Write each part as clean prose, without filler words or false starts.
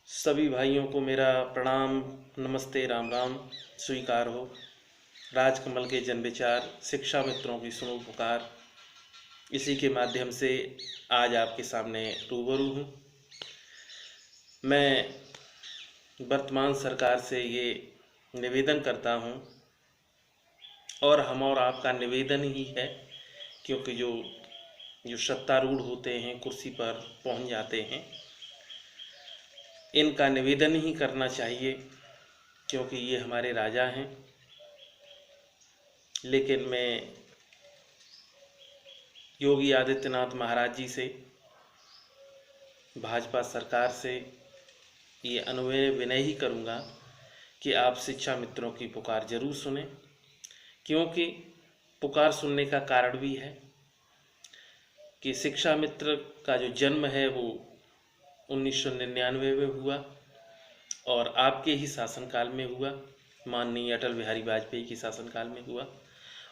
सभी भाइयों को मेरा प्रणाम, नमस्ते, राम राम स्वीकार हो। राजकमल के जन विचार, शिक्षा मित्रों की सुनो पुकार, इसी के माध्यम से आज आपके सामने रूबरू हूँ। मैं वर्तमान सरकार से ये निवेदन करता हूँ, और हम और आपका निवेदन ही है, क्योंकि जो जो सत्तारूढ़ होते हैं, कुर्सी पर पहुँच जाते हैं, इनका निवेदन ही करना चाहिए, क्योंकि ये हमारे राजा हैं। लेकिन मैं योगी आदित्यनाथ महाराज जी से, भाजपा सरकार से ये अनुनय विनय ही करूँगा कि आप शिक्षा मित्रों की पुकार जरूर सुने, क्योंकि पुकार सुनने का कारण भी है कि शिक्षा मित्र का जो जन्म है वो 1999 में हुआ, और आपके ही शासनकाल में हुआ, माननीय अटल बिहारी वाजपेयी के शासनकाल में हुआ।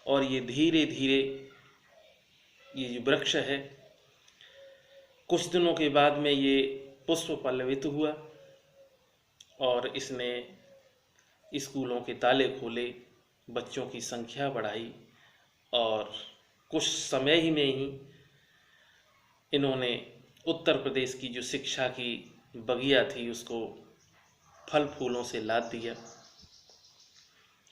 और ये धीरे धीरे ये जो वृक्ष है, कुछ दिनों के बाद में ये पुष्प पल्लवित हुआ, और इसने स्कूलों के ताले खोले, बच्चों की संख्या बढ़ाई, और कुछ समय ही में ही इन्होंने उत्तर प्रदेश की जो शिक्षा की बगिया थी उसको फल फूलों से लाद दिया।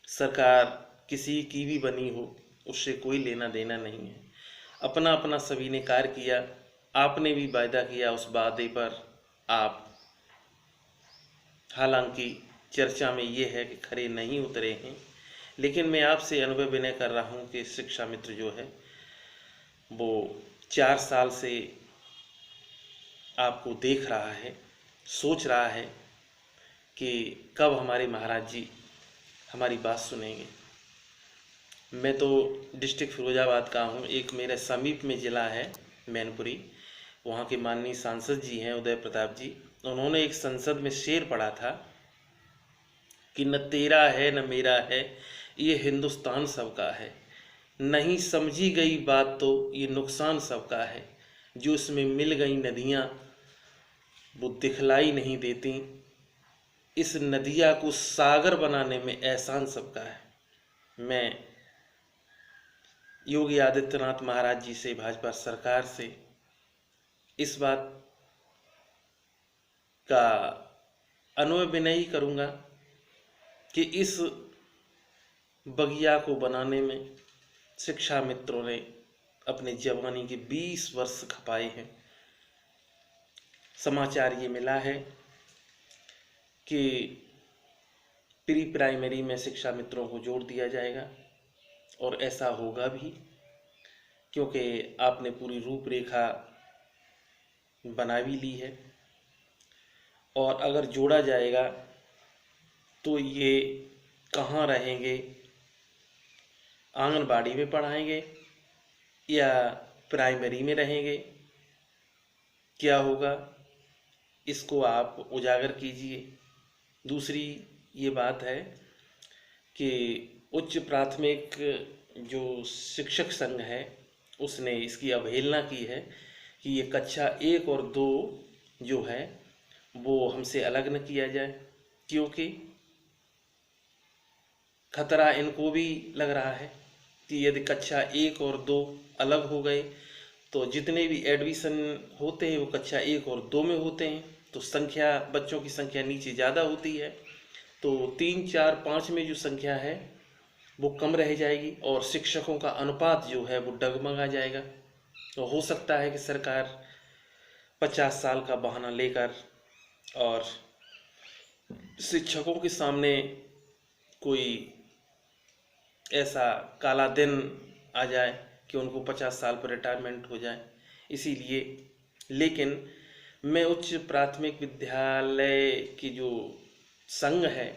सरकार किसी की भी बनी हो, उससे कोई लेना देना नहीं है। अपना अपना सभी ने कार्य किया। आपने भी वायदा किया, उस वादे पर आप हालांकि चर्चा में ये है कि खरे नहीं उतरे हैं, लेकिन मैं आपसे अनुभव विनय कर रहा हूँ कि शिक्षा मित्र जो है वो 4 साल से आपको देख रहा है, सोच रहा है कि कब हमारे महाराज जी हमारी बात सुनेंगे। मैं तो डिस्ट्रिक्ट फिरोजाबाद का हूँ। एक मेरे समीप में ज़िला है मैनपुरी, वहाँ के माननीय सांसद जी हैं उदय प्रताप जी। उन्होंने एक संसद में शेर पढ़ा था कि न तेरा है न मेरा है, ये हिंदुस्तान सबका है। नहीं समझी गई बात तो ये नुकसान सबका है। जो इसमें मिल गई नदियाँ वो दिखलाई नहीं देती, इस नदिया को सागर बनाने में एहसान सबका है। मैं योगी आदित्यनाथ महाराज जी से, भाजपा सरकार से इस बात का अनुनय विनय ही करूँगा कि इस बगिया को बनाने में शिक्षा मित्रों ने अपने जवानी के 20 वर्ष खपाए हैं। समाचार ये मिला है कि प्री प्राइमरी में शिक्षा मित्रों को जोड़ दिया जाएगा, और ऐसा होगा भी, क्योंकि आपने पूरी रूपरेखा बना भी ली है। और अगर जोड़ा जाएगा तो ये कहाँ रहेंगे, आंगनबाड़ी में पढ़ाएंगे या प्राइमरी में रहेंगे, क्या होगा, इसको आप उजागर कीजिए। दूसरी ये बात है कि उच्च प्राथमिक जो शिक्षक संघ है उसने इसकी अवहेलना की है कि ये कक्षा 1 और 2 जो है वो हमसे अलग न किया जाए, क्योंकि खतरा इनको भी लग रहा है कि यदि कक्षा 1 और 2 अलग हो गए तो जितने भी एडमिशन होते हैं वो कक्षा 1 और 2 में होते हैं, तो संख्या, बच्चों की संख्या नीचे ज़्यादा होती है, तो 3, 4, 5 में जो संख्या है वो कम रह जाएगी, और शिक्षकों का अनुपात जो है वो डगमगा जाएगा। तो हो सकता है कि सरकार 50 साल का बहाना लेकर और शिक्षकों के सामने कोई ऐसा काला दिन आ जाए कि उनको 50 साल पर रिटायरमेंट हो जाए। इसीलिए, लेकिन मैं उच्च प्राथमिक विद्यालय की जो संघ है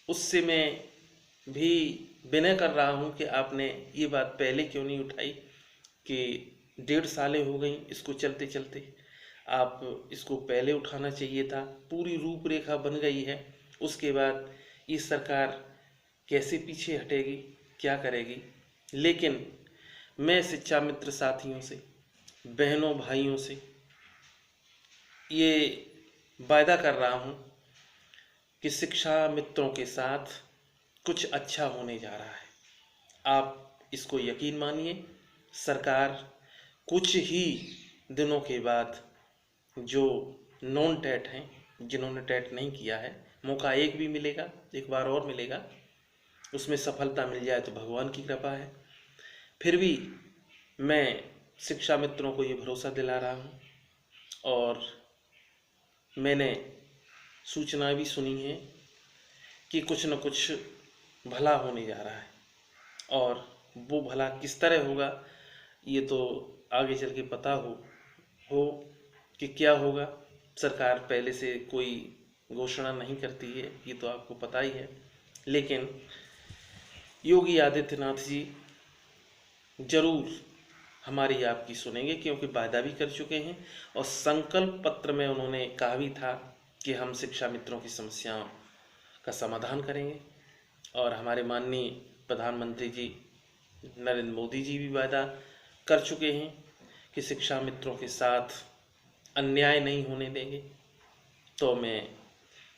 उससे मैं भी विनय कर रहा हूँ कि आपने ये बात पहले क्यों नहीं उठाई कि 1.5 सालें हो गई इसको चलते चलते, आप इसको पहले उठाना चाहिए था। पूरी रूपरेखा बन गई है, उसके बाद ये सरकार कैसे पीछे हटेगी, क्या करेगी। लेकिन मैं शिक्षा मित्र साथियों से, बहनों भाइयों से ये वायदा कर रहा हूँ कि शिक्षा मित्रों के साथ कुछ अच्छा होने जा रहा है। आप इसको यकीन मानिए। सरकार कुछ ही दिनों के बाद जो नॉन टेट हैं, जिन्होंने टेट नहीं किया है, मौका एक भी मिलेगा, एक बार और मिलेगा। उसमें सफलता मिल जाए तो भगवान की कृपा है। फिर भी मैं शिक्षा मित्रों को ये भरोसा दिला रहा हूँ और मैंने सूचना भी सुनी है कि कुछ न कुछ भला होने जा रहा है, और वो भला किस तरह होगा ये तो आगे चल के पता हो कि क्या होगा। सरकार पहले से कोई घोषणा नहीं करती है, ये तो आपको पता ही है। लेकिन योगी आदित्यनाथ जी जरूर हमारी आपकी सुनेंगे, क्योंकि वायदा भी कर चुके हैं और संकल्प पत्र में उन्होंने कहा भी था कि हम शिक्षा मित्रों की समस्याओं का समाधान करेंगे। और हमारे माननीय प्रधानमंत्री जी नरेंद्र मोदी जी भी वायदा कर चुके हैं कि शिक्षा मित्रों के साथ अन्याय नहीं होने देंगे। तो मैं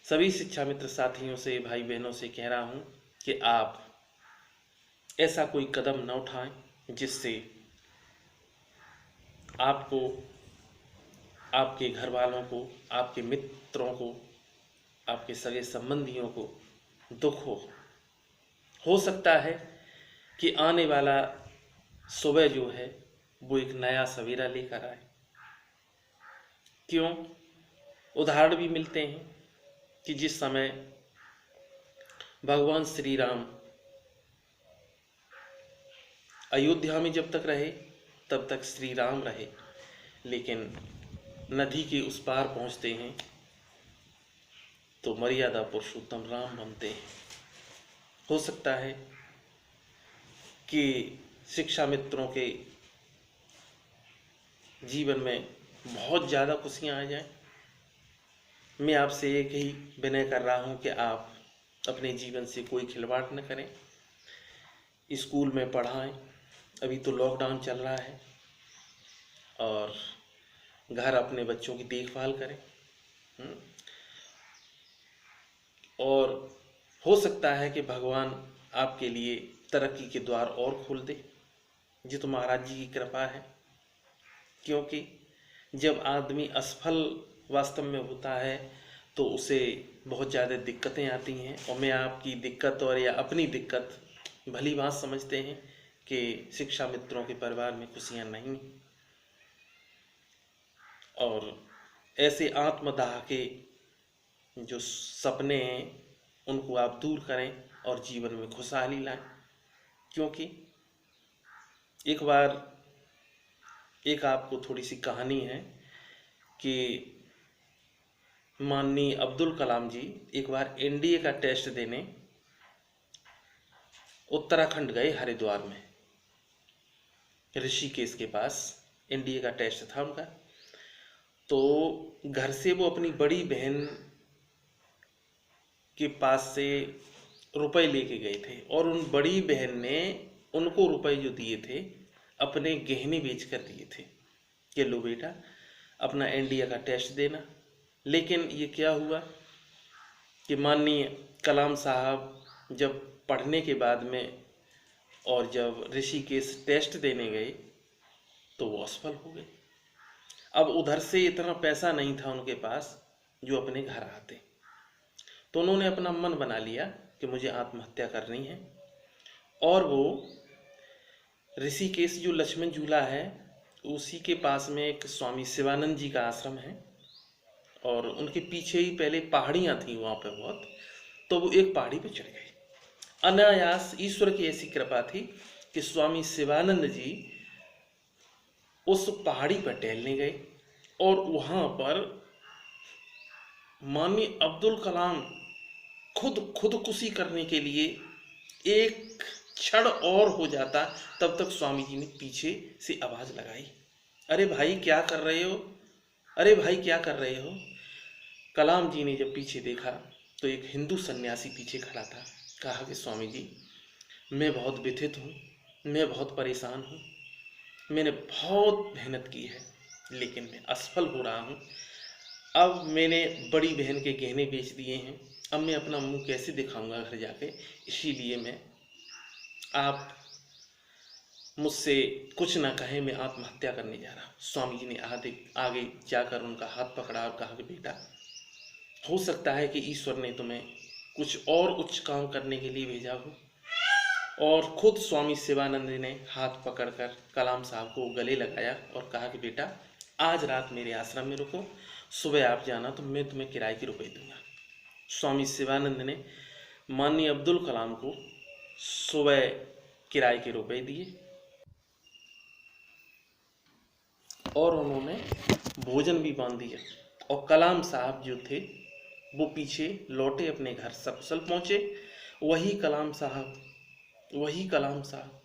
सभी शिक्षा मित्र साथियों से, भाई बहनों से कह रहा हूँ कि आप ऐसा कोई कदम न उठाएं जिससे आपको, आपके घर वालों को, आपके मित्रों को, आपके सगे संबंधियों को दुख हो सकता है कि आने वाला सुबह जो है वो एक नया सवेरा लेकर आए। क्यों? उदाहरण भी मिलते हैं कि जिस समय भगवान श्री राम अयोध्या में जब तक रहे तब तक श्री राम रहे, लेकिन नदी के उस पार पहुंचते हैं तो मर्यादा पुरुषोत्तम राम बनते हैं। हो सकता है कि शिक्षा मित्रों के जीवन में बहुत ज़्यादा खुशियाँ आ जाएं। मैं आपसे एक ही विनय कर रहा हूँ कि आप अपने जीवन से कोई खिलवाड़ न करें, स्कूल में पढ़ाएं। अभी तो लॉकडाउन चल रहा है और घर अपने बच्चों की देखभाल करें। और हो सकता है कि भगवान आपके लिए तरक्की के द्वार और खोल दे, ये तो महाराज जी की कृपा है। क्योंकि जब आदमी असफल वास्तव में होता है तो उसे बहुत ज़्यादा दिक्कतें आती हैं, और मैं आपकी दिक्कत और या अपनी दिक्कत भली बात समझते हैं कि शिक्षा मित्रों के परिवार में खुशियाँ नहीं, और ऐसे आत्मदाह के जो सपने हैं उनको आप दूर करें और जीवन में खुशहाली लाएं। क्योंकि एक बार एक आपको थोड़ी सी कहानी है कि माननीय अब्दुल कलाम जी एक बार एनडीए का टेस्ट देने उत्तराखंड गए, हरिद्वार में ऋषिकेश के पास एनडीए का टेस्ट था उनका। तो घर से वो अपनी बड़ी बहन के पास से रुपए लेके गए थे, और उन बड़ी बहन ने उनको रुपए जो दिए थे अपने गहने बेच कर दिए थे कि लो बेटा अपना एनडीए का टेस्ट देना। लेकिन ये क्या हुआ कि माननीय कलाम साहब जब पढ़ने के बाद में और जब ऋषिकेश टेस्ट देने गए तो वो असफल हो गए। अब उधर से इतना पैसा नहीं था उनके पास जो अपने घर आते, तो उन्होंने अपना मन बना लिया कि मुझे आत्महत्या करनी है। और वो ऋषिकेश जो लक्ष्मण झूला है उसी के पास में एक स्वामी शिवानंद जी का आश्रम है, और उनके पीछे ही पहले पहाड़ियाँ थी वहाँ पे बहुत, तो वो एक पहाड़ी पे चढ़ गए। अनायास ईश्वर की ऐसी कृपा थी कि स्वामी शिवानंद जी उस पहाड़ी पर टहलने गए, और वहाँ पर माननीय अब्दुल कलाम खुदकुशी करने के लिए एक क्षण और हो जाता, तब तक स्वामी जी ने पीछे से आवाज़ लगाई, अरे भाई क्या कर रहे हो, अरे भाई क्या कर रहे हो। कलाम जी ने जब पीछे देखा तो एक हिंदू सन्यासी पीछे खड़ा था। कहा कि स्वामी जी मैं बहुत व्यथित हूँ, मैं बहुत परेशान हूँ, मैंने बहुत मेहनत की है लेकिन मैं असफल हो रहा हूँ, अब मैंने बड़ी बहन के गहने बेच दिए हैं, अब मैं अपना मुंह कैसे दिखाऊंगा घर जाके, इसीलिए मैं आप मुझसे कुछ ना कहे, मैं आत्महत्या करने जा रहा हूँ। स्वामी जी ने आगे जाकर उनका हाथ पकड़ा और कहा कि बेटा, हो सकता है कि ईश्वर ने तुम्हें कुछ और उच्च काम करने के लिए भेजा हो। और खुद स्वामी शिवानंद ने हाथ पकड़कर कलाम साहब को गले लगाया और कहा कि बेटा, आज रात मेरे आश्रम में रुको, सुबह आप जाना तो मैं तुम्हें किराए के रुपए दूंगा। स्वामी शिवानंद ने माननीय अब्दुल कलाम को सुबह किराए के रुपए दिए और उन्होंने भोजन भी बांध दिया। और कलाम साहब जो थे वो पीछे लौटे, अपने घर सकुशल पहुंचे। वही कलाम साहब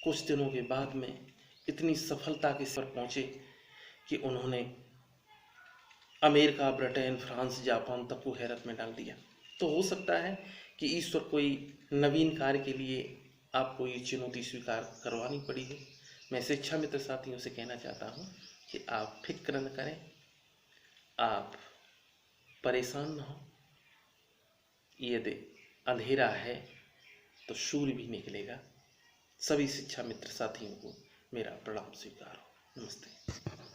कुछ दिनों के बाद में इतनी सफलता के सर पहुंचे कि उन्होंने अमेरिका, ब्रिटेन, फ्रांस, जापान तक को हैरत में डाल दिया। तो हो सकता है कि ईश्वर कोई नवीन कार्य के लिए आपको ये चुनौती स्वीकार करवानी पड़ी हो। मैं शिक्षा मित्र साथियों से कहना चाहता हूँ कि आप फिक्र न करें, आप परेशान न हो। यदि अंधेरा है तो सूर्य भी निकलेगा। सभी शिक्षा मित्र साथियों को मेरा प्रणाम स्वीकार हो। नमस्ते।